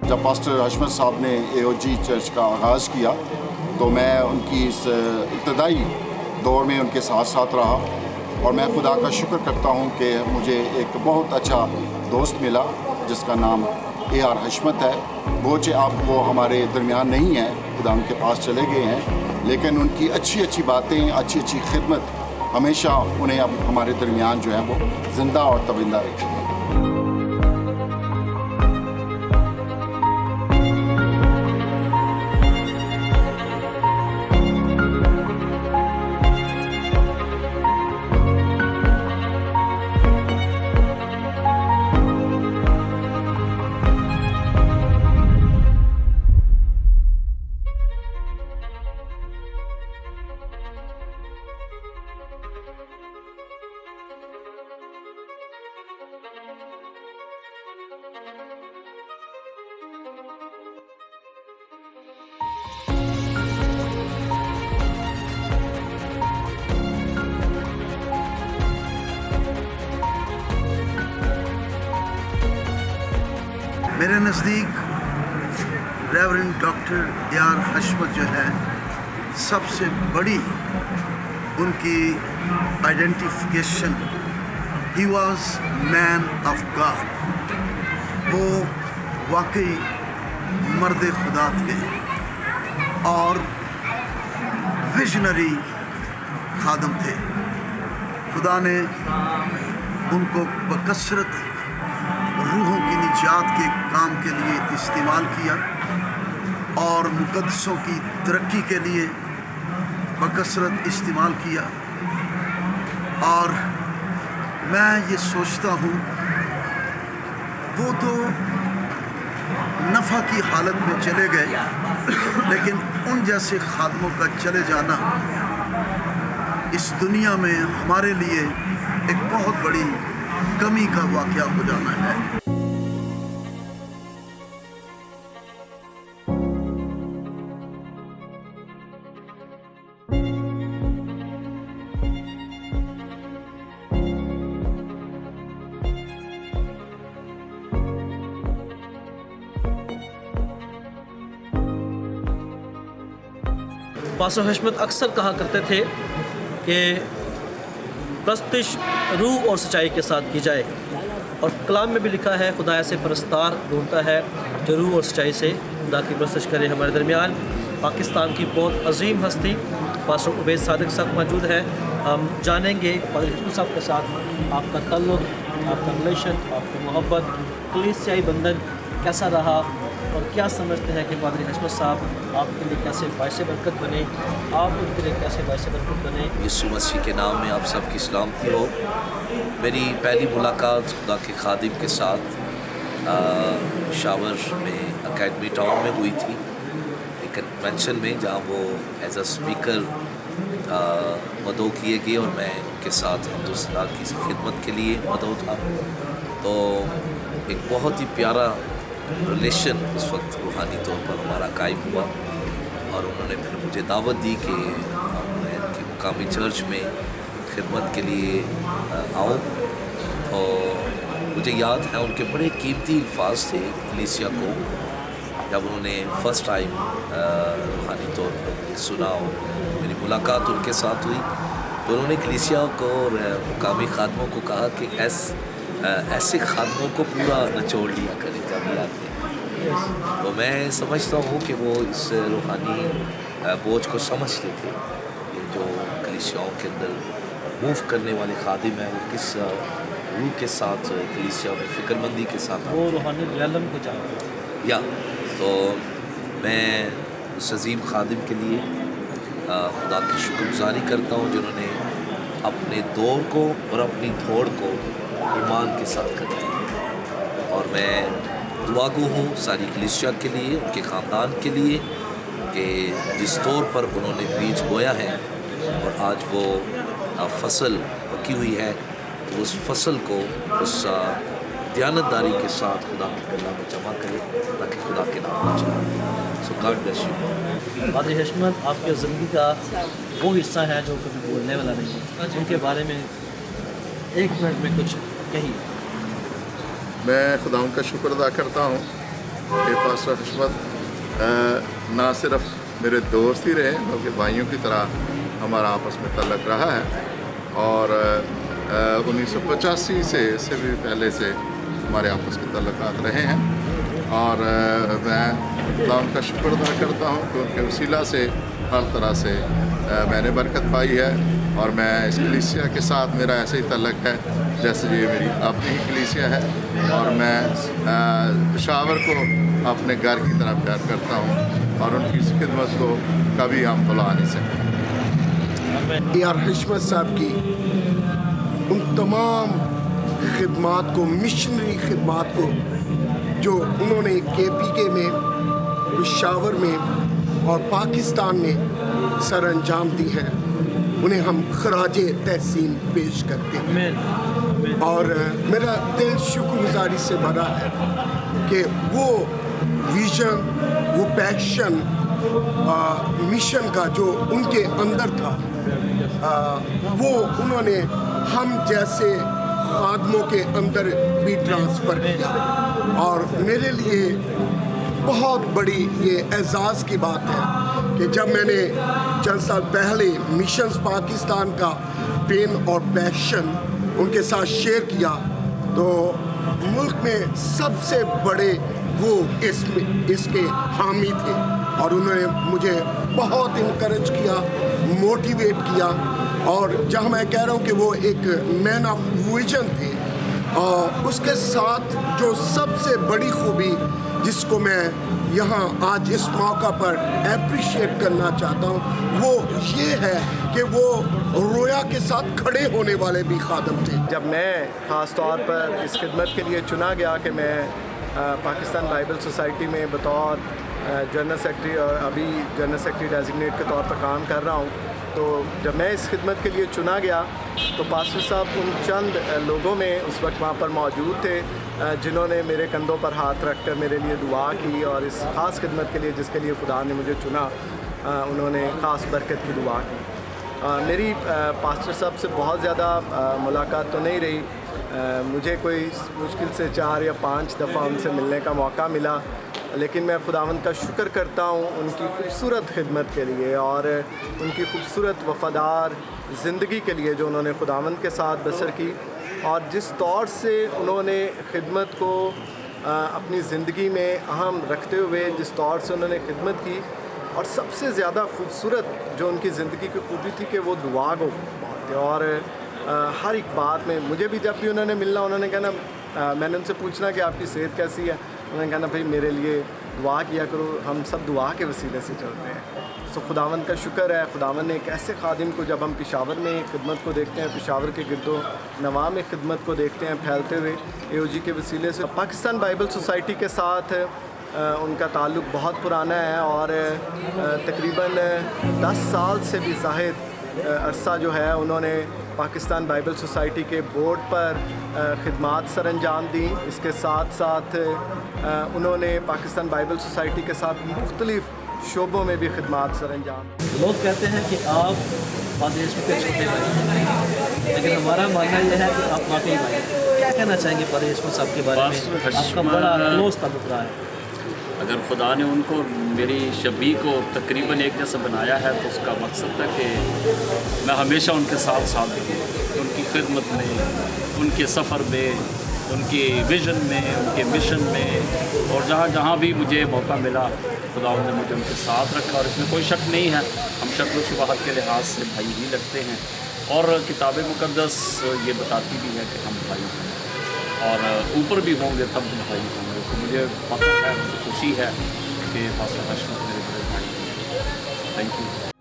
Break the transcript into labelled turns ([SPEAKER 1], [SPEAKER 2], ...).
[SPEAKER 1] جب پاسٹر حشمت صاحب نے AOG چرچ کا آغاز کیا تو میں ان کی اس ابتدائی دور میں ان کے ساتھ ساتھ رہا، اور میں خدا کا شکر کرتا ہوں کہ مجھے ایک بہت اچھا دوست ملا جس کا نام AR حشمت ہے۔ بوچے آپ وہ ہمارے درمیان نہیں ہیں، خدا ان کے پاس چلے گئے ہیں، لیکن ان کی اچھی اچھی باتیں، اچھی اچھی خدمت ہمیشہ انہیں اب ہمارے درمیان جو ہے وہ زندہ اور تابندہ رکھیں گے۔
[SPEAKER 2] میرے نزدیک ریورنڈ ڈاکٹر AR حشمت جو ہے سب سے بڑی ان کی identification, he was man of God, وہ واقعی مرد خدا تھے اور ویژنری خادم تھے۔ خدا نے ان کو بکثرت روحوں کی نجات کے کام کے لیے استعمال کیا اور مقدسوں کی ترقی کے لیے بکثرت استعمال کیا، اور میں یہ سوچتا ہوں وہ تو نفع کی حالت میں چلے گئے، لیکن ان جیسے خادموں کا چلے جانا اس دنیا میں ہمارے لیے ایک بہت بڑی کمی کا واقعہ ہو جانا ہے۔
[SPEAKER 3] پاسٹر حشمت اکثر کہا کرتے تھے کہ پرستش روح اور سچائی کے ساتھ کی جائے، اور کلام میں بھی لکھا ہے خدا ایسے پرستار ڈھونڈتا ہے جو روح اور سچائی سے خدا کی پرستش کرے۔ ہمارے درمیان پاکستان کی بہت عظیم ہستی پاسٹر عبید صادق صاحب موجود ہے۔ ہم جانیں گے پادری حشمت صاحب کے ساتھ آپ کا تعلق، آپ کا ریلیشن، آپ کی محبت، کلیسیائی بندھن کیسا رہا، اور کیا سمجھتے ہیں کہ پادری حشمت صاحب آپ کے لیے کیسے باعث برکت بنے، آپ ان کے لیے کیسے باعث برکت بنے۔
[SPEAKER 4] یسوع مسیح کے نام میں آپ سب کی سلامتی ہو۔ میری پہلی ملاقات خدا کے خادم کے ساتھ شاور میں اکیڈمی ٹاؤن میں ہوئی تھی، ایک کنونشن میں جہاں وہ ایز اے اسپیکر مدعو کیے گئے اور میں ان کے ساتھ ہندوستان کی خدمت کے لیے مدعو تھا۔ تو ایک بہت ہی پیارا ریلیشن اس وقت روحانی طور پر ہمارا قائم ہوا، اور انہوں نے پھر مجھے دعوت دی کہ میں ان کی مقامی چرچ میں خدمت کے لیے آؤں۔ اور مجھے یاد ہے ان کے بڑے قیمتی الفاظ تھے کلیسیا کو، جب انہوں نے فرسٹ ٹائم روحانی طور پر مجھے سنا اور میری ملاقات ان کے ساتھ ہوئی، تو انہوں نے کلیسیا کو اور مقامی خادموں کو کہا کہ ایسے خادموں کو پورا نچوڑ لیا کریں جب یہ آتے ہیں۔ تو میں سمجھتا ہوں کہ وہ اس روحانی بوجھ کو سمجھتے تھے، یہ جو کلیسیاؤں کے اندر موو کرنے والے خادم ہیں وہ کس روح کے ساتھ کلیسیا میں فکر مندی کے ساتھ
[SPEAKER 3] وہ روحانی ریلم کو جانتے ہیں۔
[SPEAKER 4] یا تو میں اس عظیم خادم کے لیے خدا کی شکر گزاری کرتا ہوں جنہوں نے اپنے دور کو اور اپنی دھوڑ کو ایمان کے ساتھ کر دیا، اور میں دعا گو ہوں ساری کلیسیا کے لیے، ان کے خاندان کے لیے، کہ جس طور پر انہوں نے بیج بویا ہے اور آج وہ فصل پکی ہوئی ہے، تو اس فصل کو اس دیانتداری کے ساتھ خدا کی کلام میں جمع کرے تاکہ خدا کے نام میں چلے۔ So God bless you.
[SPEAKER 3] پادری حشمت آپ کی زندگی کا وہ حصہ ہے جو کبھی بولنے والا نہیں ہے، ان کے بارے میں ایک منٹ میں کچھ کہیے۔
[SPEAKER 1] میں خدا کا شکر ادا کرتا ہوں
[SPEAKER 5] کہ پاسٹر حشمت نہ صرف میرے دوست ہی رہے بلکہ بھائیوں کی طرح ہمارا آپس میں تعلق رہا ہے، اور 1985 سے اس سے بھی پہلے سے ہمارے آپس کے تعلقات رہے ہیں، اور میں اللہ کا شکر ادا کرتا ہوں کہ ان کے وسیلہ سے ہر طرح سے میں نے برکت پائی ہے، اور میں اس کلیسیا کے ساتھ میرا ایسا ہی تعلق ہے جیسے یہ میری اپنی ہی کلیسیا ہے، اور میں پشاور کو اپنے گھر کی طرح پیار کرتا ہوں، اور ان کی اس خدمت کو کبھی ہم بھلا نہیں سکتے۔
[SPEAKER 6] AR حشمت صاحب کی ان تمام خدمات کو، مشنری خدمات کو جو انہوں نے KPK میں، پشاور میں اور پاکستان میں سر انجام دی ہیں، انہیں ہم خراج تحسین پیش کرتے ہیں، اور میرا دل شکر گزاری سے بھرا ہے کہ وہ ویژن، وہ پیشن مشن کا جو ان کے اندر تھا، وہ انہوں نے ہم جیسے خادموں کے اندر بھی ٹرانسفر کیا، اور میرے لیے بہت بڑی یہ اعزاز کی بات ہے کہ جب میں نے چند سال پہلے مشنز پاکستان کا پین اور پیشن ان کے ساتھ شیئر کیا تو ملک میں سب سے بڑے وہ اس کے حامی تھے، اور انہوں نے مجھے بہت انکریج کیا، موٹیویٹ کیا، اور جہاں میں کہہ رہا ہوں کہ وہ ایک مین آف ویژن تھے، اور اس کے ساتھ جو سب سے بڑی خوبی جس کو میں یہاں آج اس موقع پر اپریشیٹ کرنا چاہتا ہوں وہ یہ ہے کہ وہ رویا کے ساتھ کھڑے ہونے والے بھی خادم تھے۔
[SPEAKER 7] جب میں خاص طور پر اس خدمت کے لیے چنا گیا کہ میں پاکستان بائبل سوسائٹی میں بطور جنرل سیکرٹری اور ابھی جنرل سیکرٹری ڈیزگنیٹ کے طور پر کام کر رہا ہوں، تو جب میں اس خدمت کے لیے چنا گیا تو پاسٹر صاحب ان چند لوگوں میں اس وقت وہاں پر موجود تھے جنہوں نے میرے کندھوں پر ہاتھ رکھ کر میرے لیے دعا کی، اور اس خاص خدمت کے لیے جس کے لیے خدا نے مجھے چنا انہوں نے خاص برکت کی دعا کی۔ میری پاسٹر صاحب سے بہت زیادہ ملاقات تو نہیں رہی، مجھے کوئی مشکل سے 4 یا 5 دفعہ ان سے ملنے کا موقع ملا، لیکن میں خداوند کا شکر کرتا ہوں ان کی خوبصورت خدمت کے لیے اور ان کی خوبصورت وفادار زندگی کے لیے جو انہوں نے خداوند کے ساتھ بسر کی، اور جس طور سے انہوں نے خدمت کو اپنی زندگی میں اہم رکھتے ہوئے جس طور سے انہوں نے خدمت کی، اور سب سے زیادہ خوبصورت جو ان کی زندگی کی خوبی تھی کہ وہ دعا کو بہت، اور ہر ایک بات میں مجھے بھی جب بھی انہوں نے ملنا انہوں نے کہنا، میں نے ان سے پوچھنا کہ آپ کی صحت کیسی ہے، انہوں نے کہنا بھائی میرے لیے دعا کیا کرو، ہم سب دعا کے وسیلے سے چلتے ہیں۔ سو خداوند کا شکر ہے، خداوند نے ایک ایسے خادم کو جب ہم پشاور میں خدمت کو دیکھتے ہیں، پشاور کے گرد و نواح میں خدمت کو دیکھتے ہیں پھیلتے ہوئے AOG کے وسیلے سے، پاکستان بائبل سوسائٹی کے ساتھ ان کا تعلق بہت پرانا ہے، اور تقریباً 10 سال سے بھی زائد عرصہ جو ہے انہوں نے پاکستان بائبل سوسائٹی کے بورڈ پر خدمات سر انجام دیں۔ اس کے ساتھ ساتھ انہوں نے پاکستان بائبل سوسائٹی کے ساتھ مختلف شعبوں میں بھی خدمات سر انجام دیں۔
[SPEAKER 3] لوگ کہتے ہیں کہ آپ پادریس کے چھوٹے بھائی ہیں، لیکن ہمارا ماننا یہ ہے کہ آپ واقعی بھائی ہیں۔ کیا کہنا چاہیں گے پادریس صاحب کے بارے میں؟ آپ کا بڑا کلوز تعلق رہا ہے۔
[SPEAKER 8] اگر خدا نے ان کو میری شبیہ کو تقریباً ایک جیسا بنایا ہے تو اس کا مقصد تھا کہ میں ہمیشہ ان کے ساتھ رہوں، ان کی خدمت میں، ان کے سفر میں، ان کی ویژن میں، ان کے مشن میں، اور جہاں جہاں بھی مجھے موقع ملا خدا نے مجھے ان کے ساتھ رکھا، اور اس میں کوئی شک نہیں ہے ہم شکل و شباہت کے لحاظ سے بھائی ہی لگتے ہیں، اور کتاب مقدس یہ بتاتی بھی ہے کہ ہم بھائی ہیں، اور اوپر بھی ہوں گے تب بھی بھائی ہوں گے۔ تو مجھے فخر ہے، مجھے خوشی ہے کہ پاسٹر حشمت میرے بڑے بھائی ہیں۔ Thank you.